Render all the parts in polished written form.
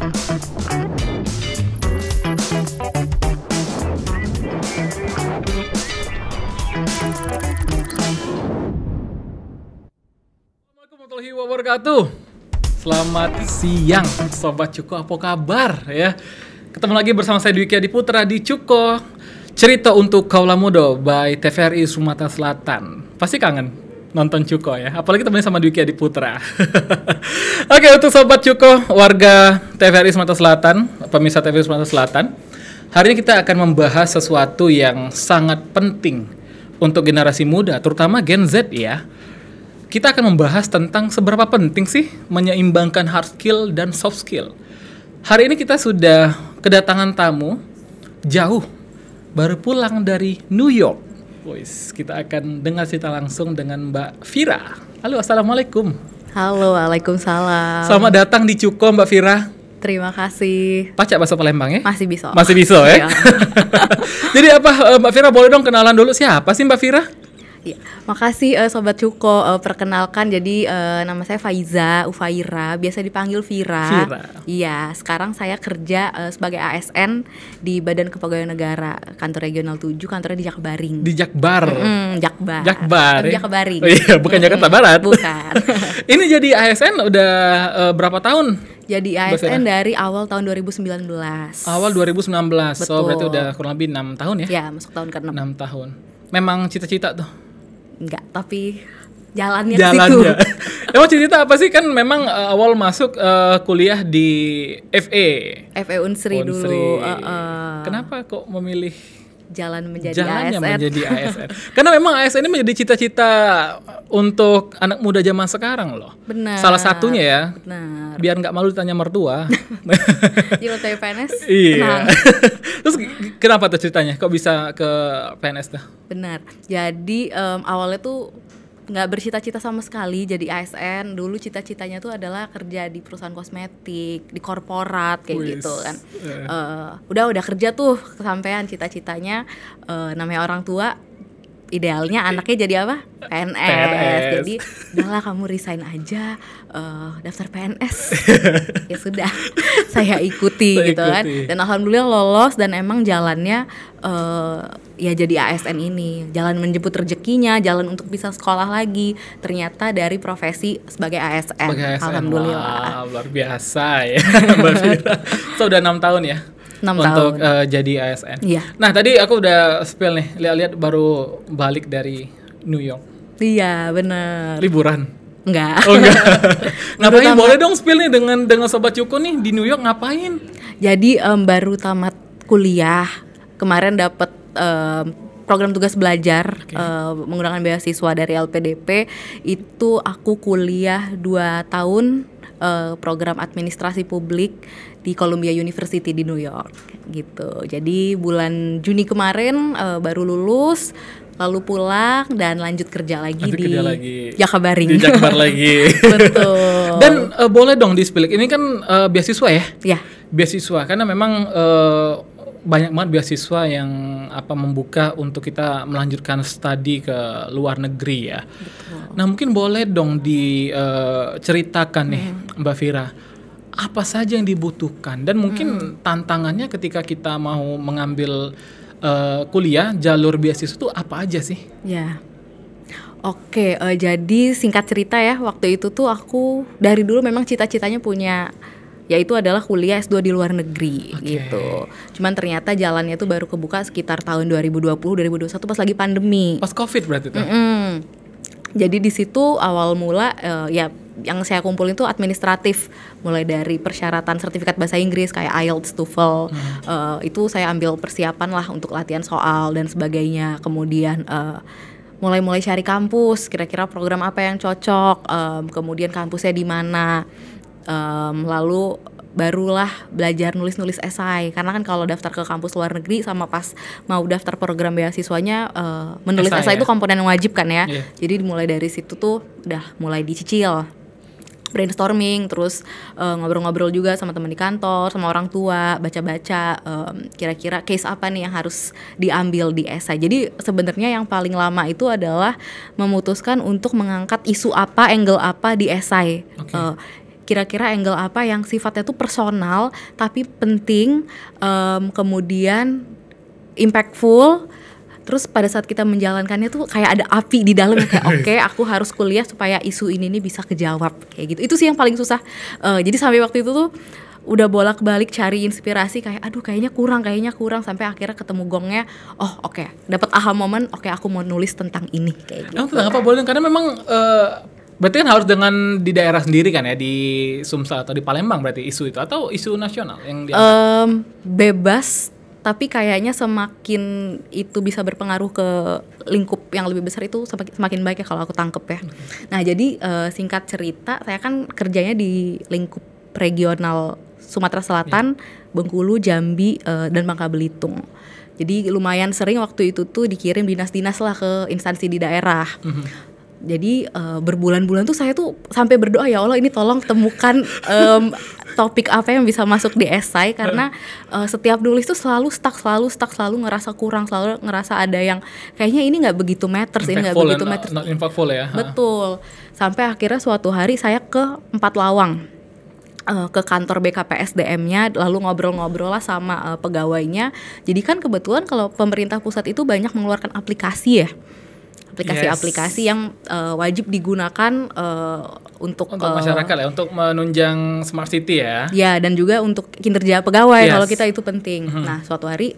Warahmatullahi wabarakatuh. Selamat siang Sobat Cuko, apa kabar ya? Ketemu lagi bersama saya Dwiki Adiputra di Cuko, cerita untuk kaula muda by TVRI Sumatera Selatan. Pasti kangen nonton Cuko ya, apalagi temennya sama Dwiki Adiputra. Oke, untuk Sobat Cuko, warga TVRI Sumatera Selatan, pemirsa TVRI Sumatera Selatan, hari ini kita akan membahas sesuatu yang sangat penting untuk generasi muda, terutama Gen Z ya. Kita akan membahas tentang seberapa penting sih menyeimbangkan hard skill dan soft skill. Hari ini kita sudah kedatangan tamu jauh, baru pulang dari New York. Boys, kita akan dengar cerita langsung dengan Mbak Vira. Halo, assalamualaikum. Halo, waalaikumsalam. Selamat datang di Cuko, Mbak Vira. Terima kasih. Pacak bahasa Palembang ya? Masih bisa. Masih bisa ya? Jadi apa, Mbak Vira boleh dong kenalan dulu siapa sih Mbak Vira? Ya, makasih Sobat Cuko, perkenalkan, jadi nama saya Faiza Ufaira, biasa dipanggil Vira. Iya, sekarang saya kerja sebagai ASN di Badan Kepegawaian Negara, kantor regional 7, kantornya di Jakbaring. Di Jakbar? Jakbar. Jakbaring. Oh iya, bukan Jakarta Barat? Bukan. Ini jadi ASN udah berapa tahun? Jadi ASN dari awal tahun 2019. Awal 2019, Betul. So berarti udah kurang lebih 6 tahun ya? Ya, masuk tahun ke-6. 6 tahun. Memang cita-cita tuh? Enggak, tapi jalannya ke situ. Emang cita-cita apa sih? Kan memang awal masuk kuliah di FE Unsri dulu. Kenapa kok memilih jalan menjadi jalannya ASN? menjadi ASN? Karena memang ASN ini menjadi cita-cita untuk anak muda zaman sekarang loh. Benar. Salah satunya ya. Benar. Biar nggak malu ditanya mertua. Jiwa saya PNS. Iya. Terus kenapa tuh ceritanya? Kok bisa ke PNS tuh? Benar. Jadi awalnya tuh nggak bercita-cita sama sekali jadi ASN. Dulu cita-citanya tuh adalah kerja di perusahaan kosmetik, di korporat kayak gitu kan. Udah kerja tuh kesampaian cita-citanya. Namanya orang tua, idealnya anaknya jadi apa? PNS. Jadi udahlah kamu resign aja, daftar PNS. Ya sudah, saya ikuti gitu kan. Dan alhamdulillah lolos, dan emang jalannya ya jadi ASN ini, jalan menjemput rezekinya, jalan untuk bisa sekolah lagi. Ternyata dari profesi sebagai ASN. Alhamdulillah. Wow, luar biasa ya. Mbak Vira. So udah 6 tahun ya? 6 untuk tahun. jadi ASN. Iya. Nah tadi aku udah spill nih, lihat-lihat baru balik dari New York. Iya bener. Liburan? Enggak. Oh enggak. Ngapain? Boleh dong spill nih dengan Sobat Cuko nih di New York ngapain? Jadi baru tamat kuliah, kemarin dapat program tugas belajar menggunakan beasiswa dari LPDP. Itu aku kuliah 2 tahun program administrasi publik di Columbia University di New York gitu. Jadi bulan Juni kemarin baru lulus, lalu pulang dan lanjut kerja lagi di Jakbaring. Di Jakbar lagi. Betul. Dan boleh dong di-spill, ini kan beasiswa ya? Iya. Beasiswa, karena memang banyak banget beasiswa yang membuka untuk kita melanjutkan studi ke luar negeri ya. Betul. Nah mungkin boleh dong diceritakan nih Mbak Vira, apa saja yang dibutuhkan dan mungkin tantangannya ketika kita mau mengambil kuliah jalur beasiswa itu apa aja sih? Ya. Oke, jadi singkat cerita ya, waktu itu tuh aku dari dulu memang cita-citanya punya, yaitu adalah kuliah S2 di luar negeri gitu. Cuman ternyata jalannya tuh baru kebuka sekitar tahun 2020-2021 pas lagi pandemi. Pas Covid berarti tuh. Jadi di situ awal mula ya yang saya kumpulin itu administratif, mulai dari persyaratan sertifikat bahasa Inggris kayak IELTS, TOEFL. Itu saya ambil persiapan lah untuk latihan soal dan sebagainya. Kemudian mulai cari kampus, kira-kira program apa yang cocok, kemudian kampusnya di mana. Lalu barulah belajar nulis esai, karena kan kalau daftar ke kampus luar negeri sama pas mau daftar program beasiswanya menulis esai itu komponen yang wajib kan ya. Jadi dimulai dari situ tuh udah mulai dicicil, brainstorming, terus ngobrol-ngobrol juga sama teman di kantor, sama orang tua, baca-baca kira-kira case apa nih yang harus diambil di esai. Jadi sebenarnya yang paling lama itu adalah memutuskan untuk mengangkat isu apa, angle apa di esai. kira-kira angle apa yang sifatnya tuh personal tapi penting, kemudian impactful. Terus pada saat kita menjalankannya tuh kayak ada api di dalam, kayak oke, aku harus kuliah supaya isu ini bisa kejawab kayak gitu. Itu sih yang paling susah. Jadi sampai waktu itu tuh udah bolak-balik cari inspirasi, kayak aduh kayaknya kurang, sampai akhirnya ketemu gongnya. Oh oke, dapat aha moment, oke aku mau nulis tentang ini kayak gitu. Tentang apa boleh? Karena memang berarti kan harus dengan di daerah sendiri kan ya, di Sumsel atau di Palembang berarti isu itu, atau isu nasional yang bebas. Tapi kayaknya semakin itu bisa berpengaruh ke lingkup yang lebih besar itu semakin baik ya kalau aku tangkep ya. Nah jadi singkat cerita, saya kan kerjanya di lingkup regional Sumatera Selatan, Bengkulu, Jambi, dan Bangka Belitung. Jadi lumayan sering waktu itu tuh dikirim dinas-dinas lah ke instansi di daerah. Jadi berbulan-bulan tuh saya tuh sampai berdoa, ya Allah ini tolong temukan topik apa yang bisa masuk di esai, karena setiap nulis tuh selalu stuck, selalu ngerasa kurang, selalu ngerasa ada yang kayaknya ini nggak begitu matters, ini nggak begitu matters. Not impactful ya. Betul. Sampai akhirnya suatu hari saya ke Empat Lawang, ke kantor BKPSDM-nya, lalu ngobrol-ngobrol lah sama pegawainya. Jadi kan kebetulan kalau pemerintah pusat itu banyak mengeluarkan aplikasi ya. Aplikasi-aplikasi yang wajib digunakan untuk masyarakat ya, untuk menunjang smart city ya. Ya, dan juga untuk kinerja pegawai kalau kita itu penting. Nah, suatu hari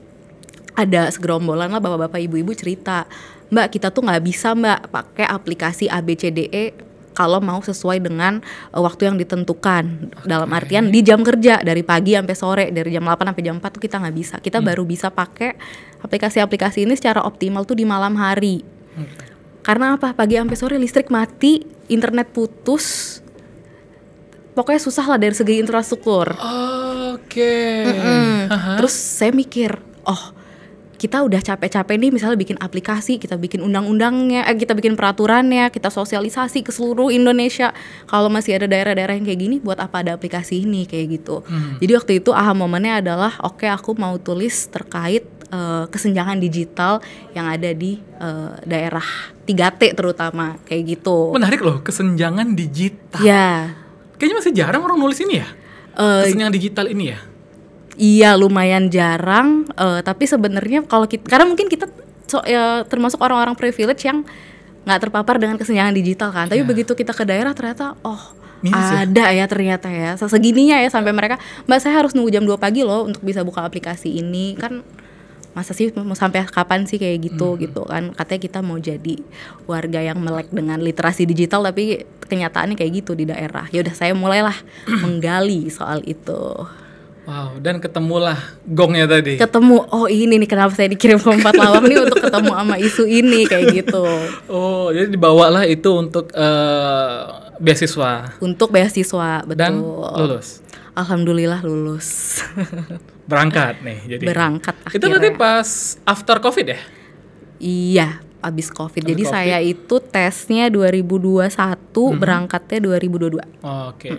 ada segerombolan lah bapak-bapak ibu-ibu cerita, Mbak kita tuh nggak bisa Mbak pakai aplikasi ABCDE kalau mau sesuai dengan waktu yang ditentukan. Dalam artian di jam kerja dari pagi sampai sore, dari jam 8 sampai jam 4 tuh kita nggak bisa. Kita baru bisa pakai aplikasi-aplikasi ini secara optimal tuh di malam hari. Karena apa? Pagi sampai sore listrik mati, internet putus, pokoknya susah lah dari segi infrastruktur. Oke. Terus saya mikir, oh kita udah capek-capek nih misalnya bikin aplikasi, kita bikin undang-undangnya, kita bikin peraturannya, kita sosialisasi ke seluruh Indonesia. Kalau masih ada daerah-daerah yang kayak gini, buat apa ada aplikasi ini kayak gitu. Jadi waktu itu aha momennya adalah oke, aku mau tulis terkait kesenjangan digital yang ada di daerah 3T terutama kayak gitu. Menarik loh, kesenjangan digital. Ya. Kayaknya masih jarang orang nulis ini ya. Kesenjangan digital ini ya. Iya, lumayan jarang. Tapi sebenarnya kalau kita, karena mungkin kita termasuk orang-orang privilege yang nggak terpapar dengan kesenjangan digital kan. Tapi begitu kita ke daerah ternyata ada ya ternyata ya. Segininya ya sampai mereka, Mbak saya harus nunggu jam 2 pagi loh untuk bisa buka aplikasi ini kan. Masa sih mau sampai kapan sih kayak gitu gitu kan, katanya kita mau jadi warga yang melek dengan literasi digital tapi kenyataannya kayak gitu di daerah. Ya udah saya mulailah menggali soal itu. Wow, dan ketemulah gongnya tadi. Ketemu, oh ini nih kenapa saya dikirim ke Empat Lawang nih untuk ketemu sama isu ini kayak gitu. Oh, jadi dibawalah itu untuk beasiswa. Untuk beasiswa, betul. Dan lulus. Alhamdulillah lulus. Berangkat nih jadi. Berangkat akhirnya. Itu berarti pas after Covid ya? Iya, abis Covid. Jadi COVID. Saya itu tesnya 2021, berangkatnya 2022. Oke.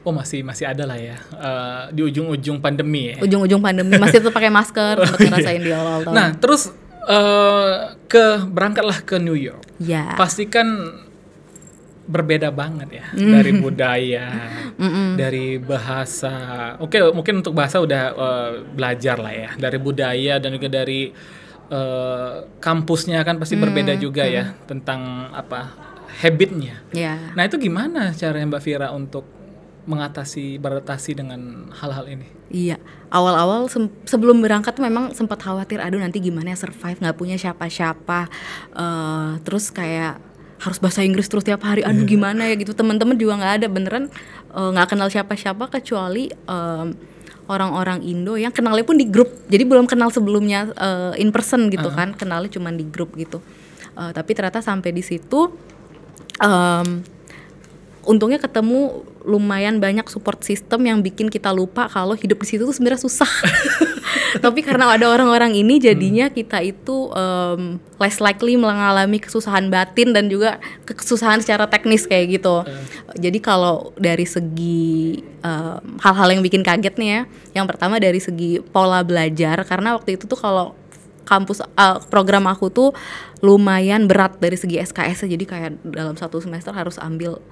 Oh masih ada lah ya, di ujung-ujung pandemi ya? Ujung-ujung pandemi, masih tetap pakai masker, tetap ngerasain di awal-awal tahun. Nah terus berangkatlah ke New York. Ya. Pastikan berbeda banget ya, dari budaya, dari bahasa. Oke, mungkin untuk bahasa udah belajar lah ya. Dari budaya dan juga dari kampusnya kan pasti berbeda juga ya, tentang apa habitnya. Yeah. Nah itu gimana caranya Mbak Vira untuk beradaptasi dengan hal-hal ini? Iya, awal-awal sebelum berangkat memang sempat khawatir, aduh nanti gimana ya survive, nggak punya siapa-siapa, terus kayak harus bahasa Inggris terus tiap hari, aduh gimana ya gitu. Teman-teman juga nggak ada, beneran nggak kenal siapa-siapa kecuali orang-orang Indo yang kenalnya pun di grup, jadi belum kenal sebelumnya in person gitu kan, kenalnya cuma di grup gitu. Tapi ternyata sampai di situ untungnya ketemu lumayan banyak support system yang bikin kita lupa kalau hidup di situ tuh sebenarnya susah. Tapi karena ada orang-orang ini jadinya kita itu less likely mengalami kesusahan batin dan juga kesusahan secara teknis kayak gitu. Jadi kalau dari segi hal-hal yang bikin kaget nih ya, yang pertama dari segi pola belajar, karena waktu itu tuh kalau kampus program aku tuh lumayan berat dari segi SKS, jadi kayak dalam satu semester harus ambil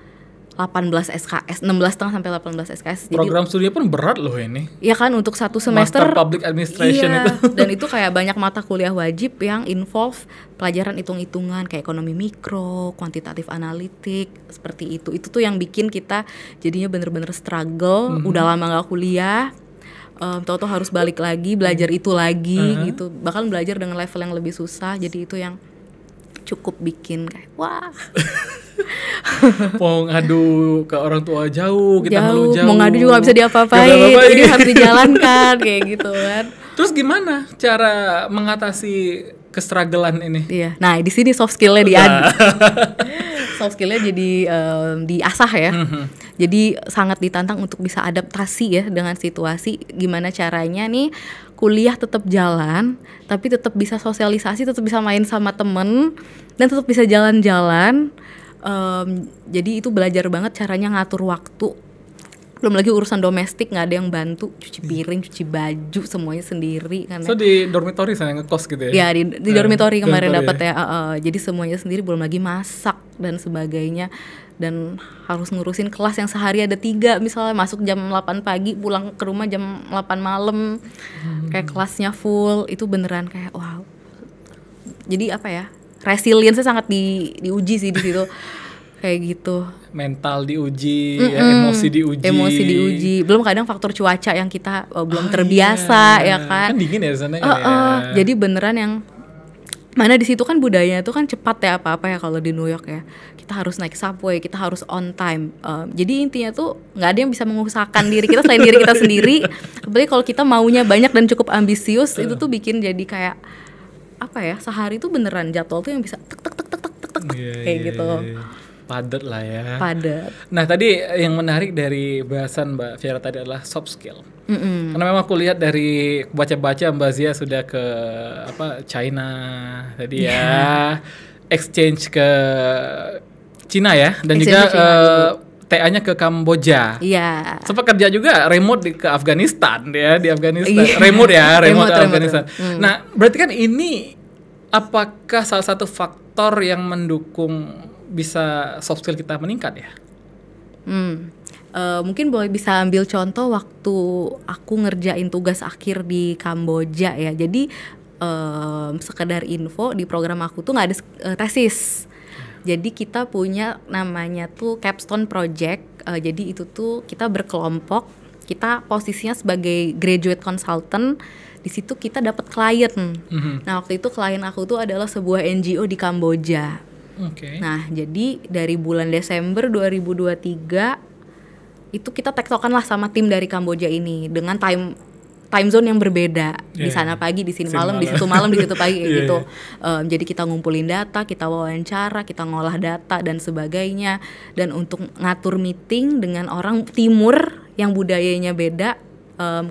18 SKS, 16,5 sampai 18 SKS. Jadi Program studinya pun berat loh ini. ya kan untuk satu semester Master Public Administration iya, itu. dan itu kayak banyak mata kuliah wajib yang involve pelajaran hitung-hitungan kayak ekonomi mikro, kuantitatif analitik, seperti itu. Itu tuh yang bikin kita jadinya bener-bener struggle, udah lama gak kuliah. Tahu-tahu harus balik lagi, belajar itu lagi gitu. Bahkan belajar dengan level yang lebih susah. Jadi itu yang cukup bikin kayak wah. Mau ngadu ke orang tua jauh, kita ngeluh jauh. Mau ngadu juga gak bisa diapa-apain. Jadi harus dijalankan kayak gitu kan. Terus gimana cara mengatasi kestrugglean ini? Iya. Nah, di sini soft skill-nya soft skill-nya jadi diasah ya. Jadi sangat ditantang untuk bisa adaptasi ya dengan situasi. Gimana caranya nih kuliah tetap jalan, tapi tetap bisa sosialisasi, tetap bisa main sama temen, dan tetap bisa jalan-jalan. Jadi itu belajar banget caranya ngatur waktu. Belum lagi urusan domestik, nggak ada yang bantu, cuci piring, cuci baju, semuanya sendiri kan. So di dormitory saya ngekos gitu ya? Ya di dormitory kemarin dormitory dapat ya. Jadi semuanya sendiri, belum lagi masak dan sebagainya. Dan harus ngurusin kelas yang sehari ada 3, misalnya masuk jam 8 pagi, pulang ke rumah jam 8 malam. Kayak kelasnya full, itu beneran kayak wow. Jadi apa ya, resilience-nya sangat diuji sih di situ. Kayak gitu. Mental diuji, ya, emosi diuji. Belum kadang faktor cuaca yang kita belum terbiasa ya kan. Kan dingin ya di sana ya. Jadi beneran yang mana di situ kan budayanya itu kan cepat ya, apa-apa ya kalau di New York ya. Kita harus naik subway, kita harus on time. Jadi intinya tuh nggak ada yang bisa mengusahakan diri kita selain diri kita sendiri. Apalagi kalau kita maunya banyak dan cukup ambisius, itu tuh bikin jadi kayak apa ya, sehari tuh beneran jadwal tuh yang bisa tek kayak gitu. Padat lah ya. Padat. Nah tadi yang menarik dari bahasan Mbak Viera tadi adalah soft skill. Karena memang aku lihat dari baca-baca Mbak Zia sudah ke China tadi ya, exchange ke Cina ya, dan juga TA-nya ke Kamboja. Iya. Sempat kerja juga remote ke Afghanistan ya, di Afghanistan. Remote Afghanistan. Nah, berarti kan ini apakah salah satu faktor yang mendukung bisa soft skill kita meningkat ya? Mungkin boleh bisa ambil contoh waktu aku ngerjain tugas akhir di Kamboja ya. Jadi sekedar info, di program aku tuh nggak ada tesis. Jadi kita punya namanya tuh capstone project. Jadi itu tuh kita berkelompok, kita posisinya sebagai graduate consultant. Di situ kita dapat klien. Nah waktu itu klien aku tuh adalah sebuah NGO di Kamboja. Nah jadi dari bulan Desember 2023 itu kita tektokan lah sama tim dari Kamboja ini dengan time zone yang berbeda. Di sana pagi, di sini malam, di situ malam, di situ pagi kayak gitu. Jadi kita ngumpulin data, kita wawancara, kita ngolah data dan sebagainya. Dan untuk ngatur meeting dengan orang timur yang budayanya beda,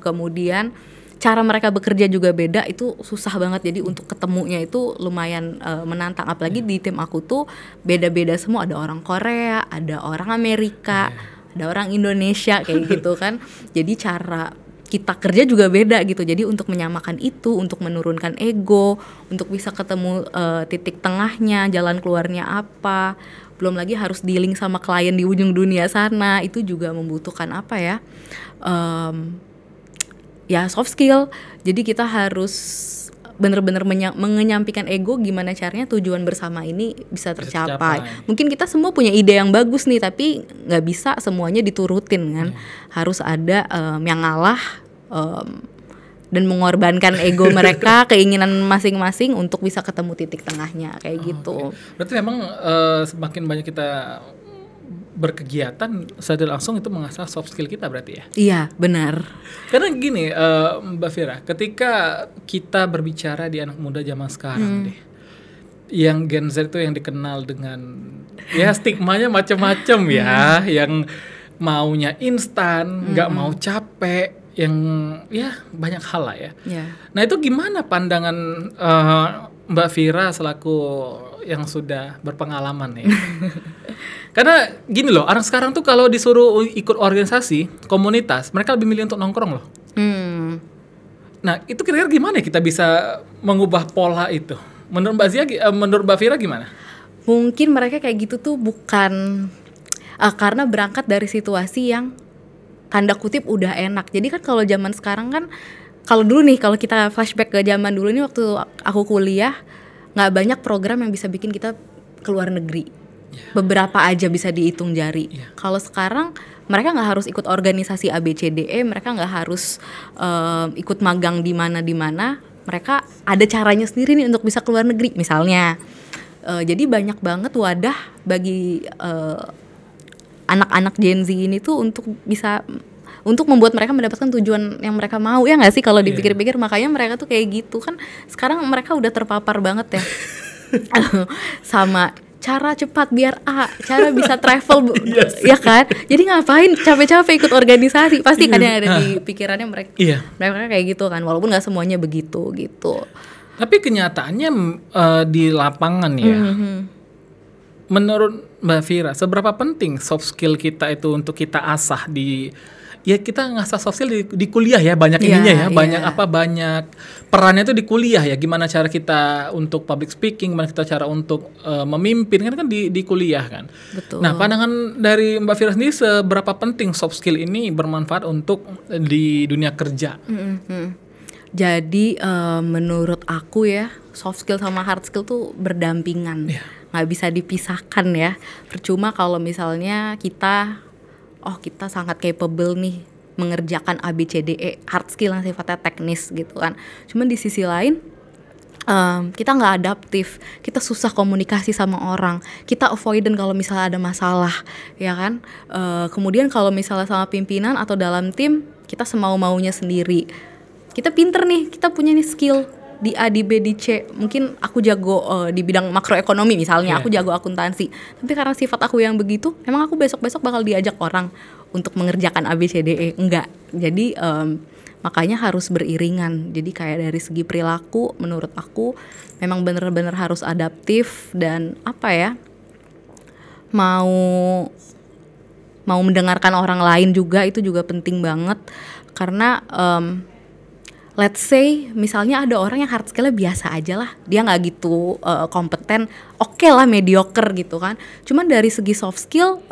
kemudian cara mereka bekerja juga beda, itu susah banget. Jadi untuk ketemunya itu lumayan menantang. Apalagi di tim aku tuh beda-beda semua. Ada orang Korea, ada orang Amerika, ada orang Indonesia kayak gitu kan. Jadi cara kita kerja juga beda gitu. Jadi untuk menyamakan itu, untuk menurunkan ego, untuk bisa ketemu titik tengahnya, jalan keluarnya apa. Belum lagi harus dealing sama klien di ujung dunia sana. Itu juga membutuhkan apa ya? Ya soft skill. Jadi kita harus benar-benar menyampaikan ego, gimana caranya tujuan bersama ini bisa tercapai. Mungkin kita semua punya ide yang bagus nih, tapi nggak bisa semuanya diturutin kan. Harus ada yang ngalah dan mengorbankan ego mereka, keinginan masing-masing untuk bisa ketemu titik tengahnya kayak gitu. Berarti memang semakin banyak kita berkegiatan, secara langsung itu mengasah soft skill kita berarti ya? Iya, benar. Karena gini, Mbak Viera, ketika kita berbicara di anak muda zaman sekarang deh, yang Gen Z itu yang dikenal dengan ya stigmanya macam-macam ya, yang maunya instan, nggak mau capek, yang ya banyak hal lah ya. Nah itu gimana pandangan Mbak Viera selaku yang sudah berpengalaman ya? Karena gini loh, orang sekarang tuh kalau disuruh ikut organisasi, komunitas, mereka lebih milih untuk nongkrong loh. Nah itu kira-kira gimana kita bisa mengubah pola itu? Menurut Mbak Zia, menurut Mbak Viera gimana? Mungkin mereka kayak gitu tuh bukan Karena berangkat dari situasi yang tanda kutip udah enak. Jadi kan kalau zaman sekarang kan, kalau dulu nih, kalau kita flashback ke zaman dulu nih waktu aku kuliah, nggak banyak program yang bisa bikin kita keluar negeri. Beberapa aja bisa dihitung jari. Kalau sekarang mereka nggak harus ikut organisasi ABCDE, mereka nggak harus ikut magang di mana, mereka ada caranya sendiri nih untuk bisa keluar negeri misalnya. Jadi banyak banget wadah bagi anak-anak Gen Z ini tuh untuk membuat mereka mendapatkan tujuan yang mereka mau, ya nggak sih kalau dipikir-pikir. Makanya mereka tuh kayak gitu kan. Sekarang mereka udah terpapar banget ya sama cara cepat biar cara bisa travel, ya kan. Jadi ngapain capek-capek ikut organisasi, pasti kan yang ada di pikirannya mereka. Mereka kayak gitu kan, walaupun nggak semuanya begitu gitu. Tapi kenyataannya di lapangan ya, menurut Mbak Vira, seberapa penting soft skill kita itu untuk kita asah kita ngasah soft skill di kuliah ya, banyak ininya ya, banyak perannya itu di kuliah ya. Gimana cara kita untuk public speaking, gimana kita cara untuk memimpin kan di kuliah kan. Betul. Nah, pandangan dari Mbak Vira sendiri, seberapa penting soft skill ini bermanfaat untuk di dunia kerja? Jadi menurut aku ya, soft skill sama hard skill tuh berdampingan, nggak bisa dipisahkan ya. Percuma kalau misalnya kita sangat capable nih mengerjakan ABCDE, hard skill yang sifatnya teknis gitu kan. Cuman di sisi lain kita nggak adaptif, kita susah komunikasi sama orang, kita avoidant kalau misalnya ada masalah, ya kan. Kemudian kalau misalnya sama pimpinan atau dalam tim, kita semau-maunya sendiri. Kita pinter nih, kita punya nih skill di A, di B, di C. Mungkin aku jago di bidang makroekonomi misalnya, aku jago akuntansi. Tapi karena sifat aku yang begitu, emang aku besok-besok bakal diajak orang untuk mengerjakan ABCDE? Enggak. Jadi makanya harus beriringan. Jadi kayak dari segi perilaku, menurut aku memang benar-benar harus adaptif dan mau mendengarkan orang lain juga, itu juga penting banget. Karena let's say misalnya ada orang yang hard skill-nya biasa aja lah, dia nggak gitu kompeten, oke lah, mediocre gitu kan. Cuman dari segi soft skill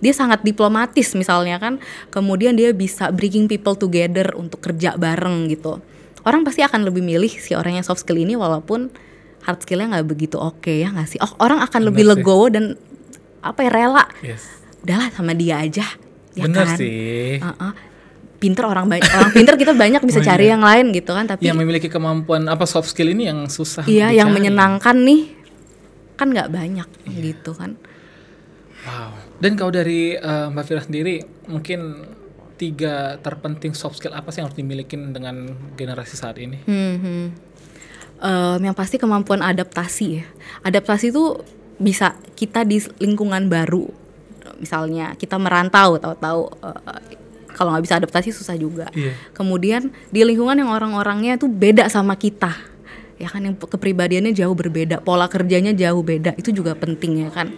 dia sangat diplomatis misalnya kan, kemudian dia bisa bringing people together untuk kerja bareng gitu. Orang pasti akan lebih milih si orang yang soft skill ini walaupun hard skill-nya nggak begitu oke, ya nggak sih? Orang akan lebih legowo dan rela. Udahlah sama dia aja, ya bener kan? Sih. Pinter orang pinter kita banyak bisa cari yang lain gitu kan, tapi yang memiliki kemampuan soft skill ini yang susah dicari. Yang menyenangkan nih kan nggak banyak gitu kan. Wow. Dan kalau dari Mbak Vira sendiri, mungkin 3 terpenting soft skill apa sih yang harus dimiliki dengan generasi saat ini? Yang pasti kemampuan adaptasi ya. Adaptasi itu bisa kita di lingkungan baru, misalnya kita merantau, tahu-tahu kalau nggak bisa adaptasi susah juga. Kemudian di lingkungan yang orang-orangnya tuh beda sama kita, ya kan, yang kepribadiannya jauh berbeda, pola kerjanya jauh beda, itu juga penting ya kan.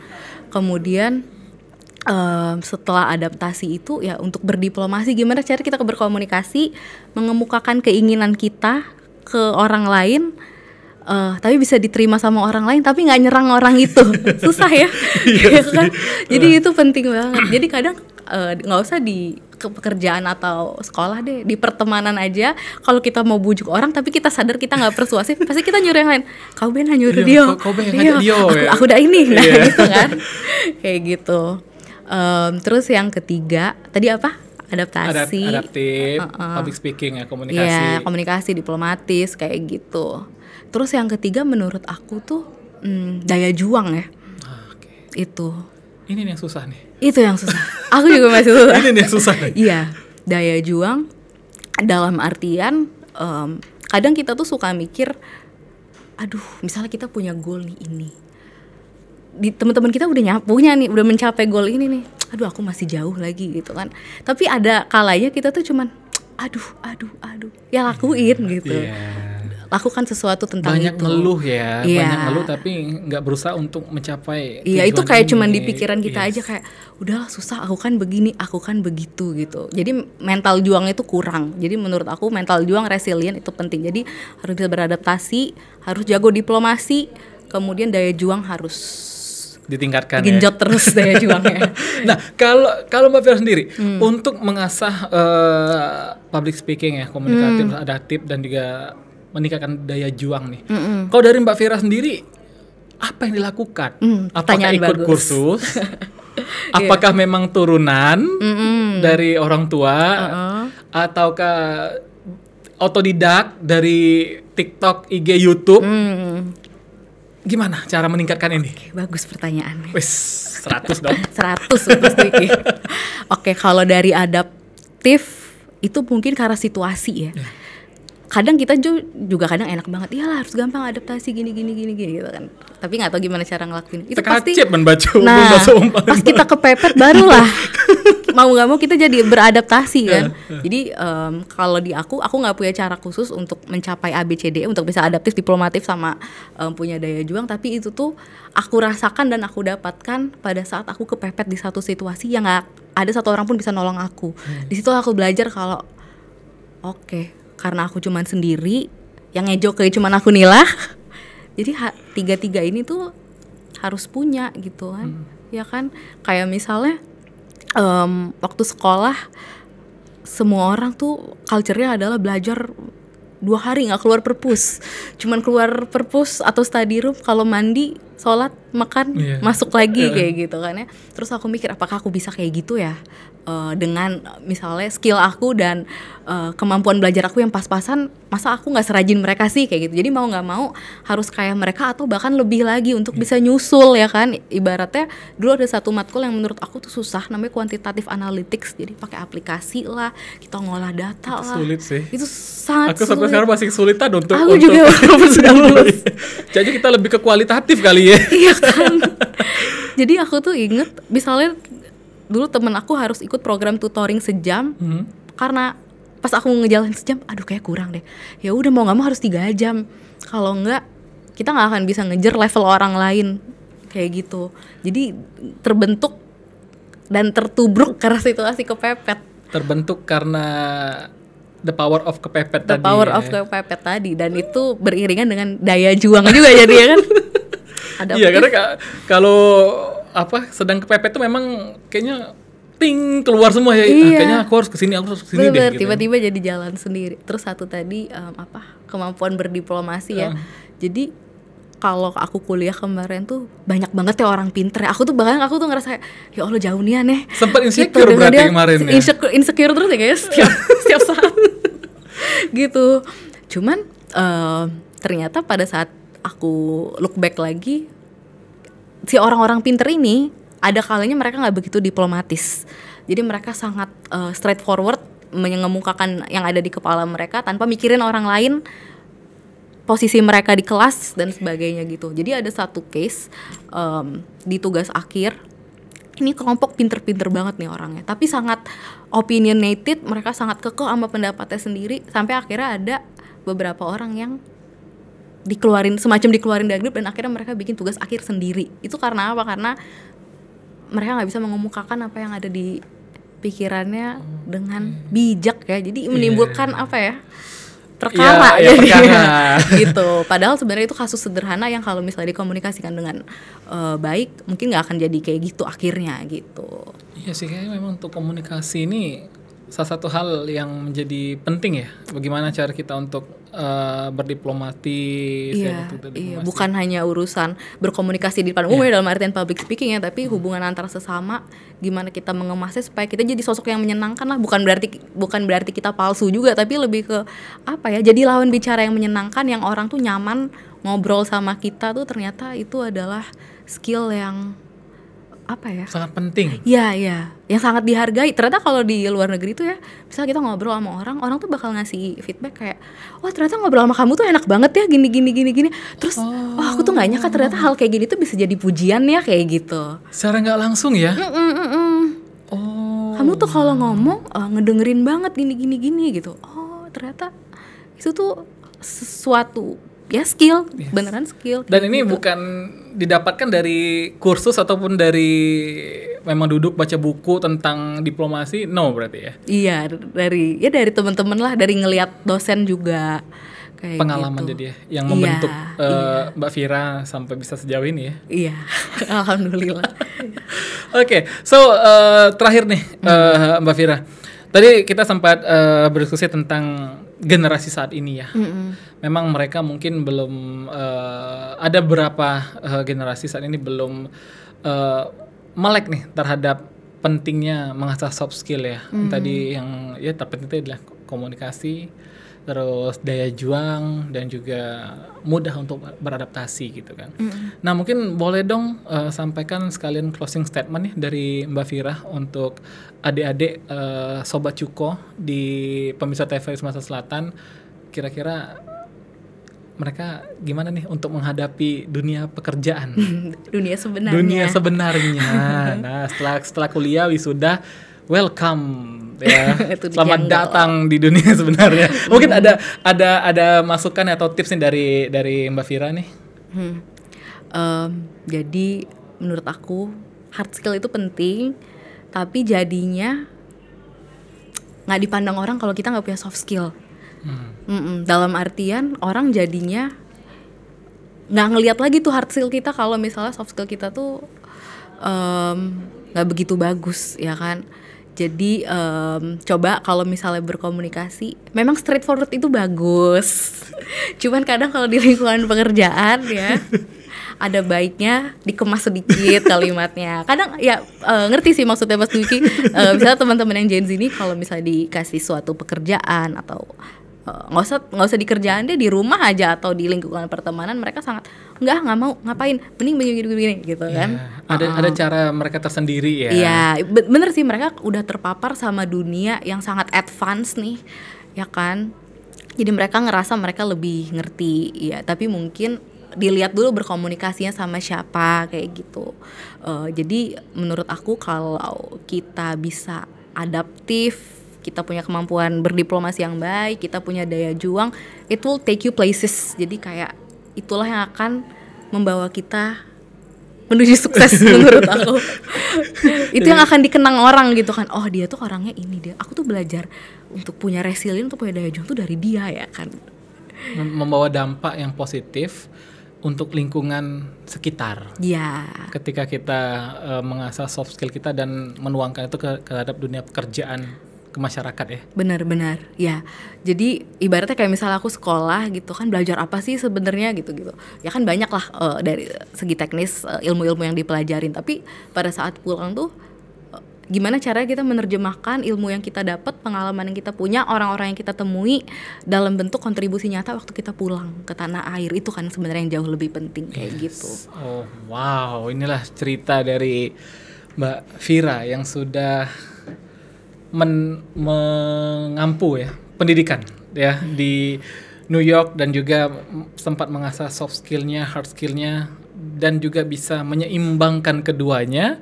Kemudian setelah adaptasi itu ya untuk berdiplomasi, gimana cara kita berkomunikasi, mengemukakan keinginan kita ke orang lain, tapi bisa diterima sama orang lain, tapi nggak nyerang orang itu. Susah ya, ya kan? Jadi itu penting banget. Jadi kadang nggak usah di pekerjaan atau sekolah deh, di pertemanan aja, kalau kita mau bujuk orang tapi kita sadar kita nggak persuasif, pasti kita nyuruh yang lain. Kau ben nyuruh dia, aku udah ini, gitu kan, kayak gitu. Terus yang ketiga tadi apa? Adaptasi, adaptif, public speaking ya, komunikasi. Komunikasi diplomatis kayak gitu. Terus yang ketiga menurut aku tuh daya juang ya. Itu. Ini yang susah nih. Itu yang susah. Aku juga masih susah. Ini yang susah nih. Iya, daya juang dalam artian kadang kita tuh suka mikir, aduh, misalnya kita punya goal nih ini. Di teman-teman kita udah udah mencapai goal ini nih. Aduh, aku masih jauh lagi gitu kan. Tapi ada kalanya kita tuh cuman aduh, ya lakuin gitu. Lakukan sesuatu tentang banyak itu. Ngeluh ya, banyak ngeluh tapi nggak berusaha untuk mencapai. Iya, itu kayak cuman di pikiran kita aja, kayak udahlah susah, aku kan begini, aku kan begitu gitu. Jadi mental juang itu kurang. Jadi menurut aku mental juang, resilient itu penting. Jadi harus bisa beradaptasi, harus jago diplomasi, kemudian daya juang harus ditingkatkan ya. genjot terus daya juangnya. Nah, kalau Mbak Vira sendiri untuk mengasah public speaking ya, komunikatif, adaptif dan juga meningkatkan daya juang nih. Kalau dari Mbak Vira sendiri apa yang dilakukan? Apakah ikut bagus. kursus? Apakah memang turunan dari orang tua ataukah otodidak dari TikTok, IG, YouTube? Gimana cara meningkatkan ini? Bagus pertanyaannya. Wes 100 dong. 100 pasti. Oke, kalau dari adaptif itu mungkin karena situasi ya. Kadang kita juga kadang enak banget, iyalah harus gampang adaptasi gini gitu kan. Tapi nggak tahu gimana cara ngelakuin. Itu pasti. Pas kita kepepet barulah mau nggak mau kita jadi beradaptasi kan. Jadi kalau di aku nggak punya cara khusus untuk mencapai ABCD untuk bisa adaptif, diplomatif sama punya daya juang. Tapi itu tuh aku rasakan dan aku dapatkan pada saat aku kepepet di satu situasi yang nggak ada satu orang pun bisa nolong aku. Di situ aku belajar kalau karena aku cuman sendiri, yang ngejok kayak cuman aku Nila. Jadi tiga ini tuh harus punya gitu kan. Ya kan, kayak misalnya waktu sekolah semua orang tuh culture-nya adalah belajar 2 hari nggak keluar perpus, cuman keluar perpus atau study room, kalau mandi, sholat, makan, masuk lagi kayak gitu kan ya. Terus aku mikir apakah aku bisa kayak gitu ya, dengan misalnya skill aku dan kemampuan belajar aku yang pas-pasan, masa aku nggak serajin mereka sih kayak gitu. Jadi mau nggak mau harus kayak mereka atau bahkan lebih lagi untuk bisa nyusul ya kan. Ibaratnya dulu ada satu matkul yang menurut aku tuh susah, namanya quantitative analytics. Jadi pakai aplikasi lah, kita ngolah data lah. Sulit sih. Itu sangat aku sampai sekarang masih kesulitan untuk. Aku juga sudah lulus. Jadi kita lebih ke kualitatif kali ya. Iya kan. Jadi aku tuh inget misalnya dulu temen aku harus ikut program tutoring sejam, karena pas aku ngejalanin sejam, aduh kayak kurang deh. Ya udah mau nggak mau harus 3 jam. Kalau nggak kita nggak akan bisa ngejar level orang lain kayak gitu. Jadi terbentuk dan tertubruk karena situasi kepepet. Terbentuk karena the power of kepepet tadi. The power of kepepet tadi, dan itu beriringan dengan daya juang juga jadi ya kan. Iya, karena kalau sedang kepepet tuh memang kayaknya keluar semua ya. Kayaknya aku harus kesini deh. Gitu. Tiba-tiba jadi jalan sendiri. Terus satu tadi kemampuan berdiplomasi ya. Jadi kalau aku kuliah kemarin tuh banyak banget ya orang pinter ya. Aku tuh ngerasa ya Allah jauh nih aneh. Sempat insecure gitu, berarti kemarin ya. Insecure terus ya guys setiap saat. Gitu. Cuman ternyata pada saat aku look back lagi, si orang-orang pinter ini ada kalanya mereka nggak begitu diplomatis. Jadi mereka sangat straightforward mengemukakan yang ada di kepala mereka tanpa mikirin orang lain, posisi mereka di kelas dan sebagainya gitu. Jadi ada satu case di tugas akhir, ini kelompok pinter-pinter banget nih orangnya, tapi sangat opinionated, mereka sangat kekeh sama pendapatnya sendiri, sampai akhirnya ada beberapa orang yang dikeluarin dari grup dan akhirnya mereka bikin tugas akhir sendiri. Itu karena apa? Karena mereka nggak bisa mengemukakan apa yang ada di pikirannya dengan bijak ya. Jadi menimbulkan perkara gitu. Padahal sebenarnya itu kasus sederhana yang kalau misalnya dikomunikasikan dengan baik mungkin nggak akan jadi kayak gitu akhirnya gitu. Iya sih, kayaknya memang untuk komunikasi ini salah satu hal yang menjadi penting ya. Bagaimana cara kita untuk berdiplomatis. Iya, bukan hanya urusan berkomunikasi di depan umum ya, dalam artian public speaking ya, tapi hubungan antar sesama, gimana kita mengemasnya supaya kita jadi sosok yang menyenangkan lah. Bukan berarti kita palsu juga, tapi lebih ke jadi lawan bicara yang menyenangkan, yang orang tuh nyaman ngobrol sama kita tuh, ternyata itu adalah skill yang sangat penting. Iya, yang sangat dihargai. Ternyata kalau di luar negeri tuh ya, misalnya kita ngobrol sama orang tuh bakal ngasih feedback kayak, wah ternyata ngobrol sama kamu tuh enak banget ya, gini. Terus, aku tuh nggak nyangka ternyata hal kayak gini tuh bisa jadi pujian ya, kayak gitu. Secara nggak langsung ya? Kamu tuh kalau ngomong ngedengerin banget gini gitu. Oh ternyata itu tuh sesuatu ya skill, beneran skill. Dan ini bukan didapatkan dari kursus ataupun dari memang duduk baca buku tentang diplomasi, berarti ya? Iya, dari teman-teman lah, dari ngelihat dosen juga kayak pengalaman gitu. jadi ya, yang membentuk Iya. Mbak Vira sampai bisa sejauh ini ya. Iya, alhamdulillah. Oke, so terakhir nih Mbak Vira. Tadi kita sempat berdiskusi tentang generasi saat ini ya. Memang mereka mungkin belum ada beberapa generasi saat ini belum melek nih terhadap pentingnya mengasah soft skill ya. Tadi yang ya terpenting itu adalah komunikasi, terus daya juang dan juga mudah untuk beradaptasi gitu kan. Nah mungkin boleh dong sampaikan sekalian closing statement nih dari Mbak Vira untuk adik-adik Sobat Cuko di pemirsa TVRI Sumatera Selatan. Kira-kira mereka gimana nih untuk menghadapi dunia pekerjaan? Dunia sebenarnya. Dunia sebenarnya. Nah setelah kuliah wisuda, welcome ya. Itu Selamat dijanggal. datang di dunia sebenarnya. Mungkin ada masukan atau tips nih dari Mbak Vira nih. Jadi menurut aku hard skill itu penting, tapi jadinya nggak dipandang orang kalau kita nggak punya soft skill. Dalam artian orang jadinya nggak ngelihat lagi tuh hard skill kita kalau misalnya soft skill kita tuh nggak begitu bagus ya kan. Jadi coba kalau misalnya berkomunikasi, memang straightforward itu bagus. Cuman kadang kalau di lingkungan pekerjaan ya ada baiknya dikemas sedikit kalimatnya. Kadang ya ngerti sih maksudnya Mas Dwiki. Misalnya teman-teman yang Gen Z ini kalau misalnya dikasih suatu pekerjaan atau nggak usah di kerjaan deh, di rumah aja atau di lingkungan pertemanan mereka sangat nggak mau ngapain, mending begini gitu kan. Ada cara mereka tersendiri ya. Iya, bener sih, mereka udah terpapar sama dunia yang sangat advance nih, ya kan. Jadi mereka ngerasa mereka lebih ngerti, ya. Tapi mungkin dilihat dulu berkomunikasinya sama siapa kayak gitu. Jadi menurut aku kalau kita bisa adaptif, kita punya kemampuan berdiplomasi yang baik, kita punya daya juang, it will take you places. Jadi kayak itulah yang akan membawa kita menuju sukses menurut aku. Itu yang akan dikenang orang gitu kan. Oh dia tuh orangnya ini, dia. Aku tuh belajar untuk punya resilient, untuk punya daya juang tuh dari dia ya kan. Membawa dampak yang positif untuk lingkungan sekitar. Iya. Ketika kita mengasah soft skill kita dan menuangkan itu terhadap dunia pekerjaan ke masyarakat ya. Benar-benar ya. Jadi ibaratnya kayak misalnya aku sekolah gitu kan, belajar apa sih sebenarnya gitu. Ya kan banyak lah dari segi teknis ilmu-ilmu yang dipelajarin, tapi pada saat pulang tuh gimana caranya kita menerjemahkan ilmu yang kita dapat, pengalaman yang kita punya, orang-orang yang kita temui dalam bentuk kontribusi nyata waktu kita pulang ke tanah air. Itu kan sebenarnya yang jauh lebih penting kayak gitu. Oh wow, inilah cerita dari Mbak Vira yang sudah mengampu ya pendidikan ya di New York dan juga sempat mengasah soft skillnya, hard skillnya, dan juga bisa menyeimbangkan keduanya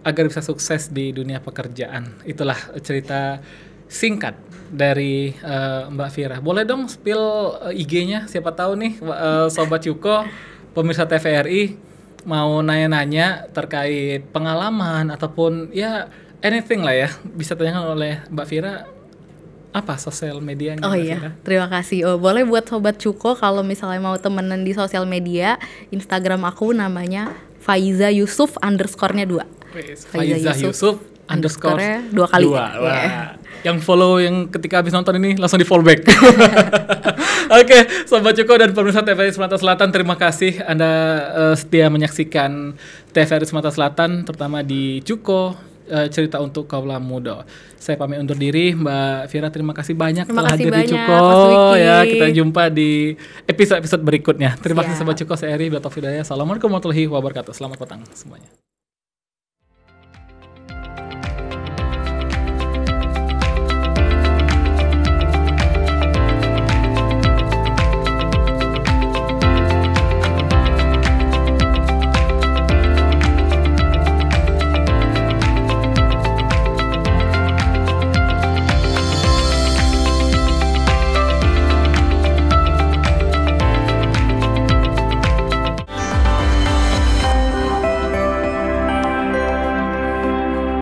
agar bisa sukses di dunia pekerjaan. Itulah cerita singkat dari Mbak Vira. Boleh dong spill IG-nya, siapa tahu nih Sobat Cuko, pemirsa TVRI mau nanya-nanya terkait pengalaman ataupun ya anything lah ya, bisa tanyakan oleh Mbak Vira. Apa sosial medianya? Oh Mbak iya, Vira? terima kasih. Oh, boleh buat Sobat Cuko kalau misalnya mau temenan di sosial media, Instagram aku namanya Faiza Yusuf _nya 2. Faiza Yusuf _nya 2 kali. Wah. Yeah. Yang follow yang ketika habis nonton ini langsung di follow back. Oke, Sobat Cuko dan pemirsa TVRI Sumatera Selatan, terima kasih Anda setia menyaksikan TVRI Sumatera Selatan, terutama di Cuko, cerita untuk kaula muda. Saya pamit undur diri, Mbak Vira, terima kasih banyak Terima telah kasih hadir di banyak, Cuko. Mas Dwiki. Ya, kita jumpa di episode berikutnya. Terima kasih Siap. Sobat Cuko, saya Eri, Bila Taufiq Hidayah. Assalamualaikum warahmatullahi wabarakatuh. Selamat petang semuanya.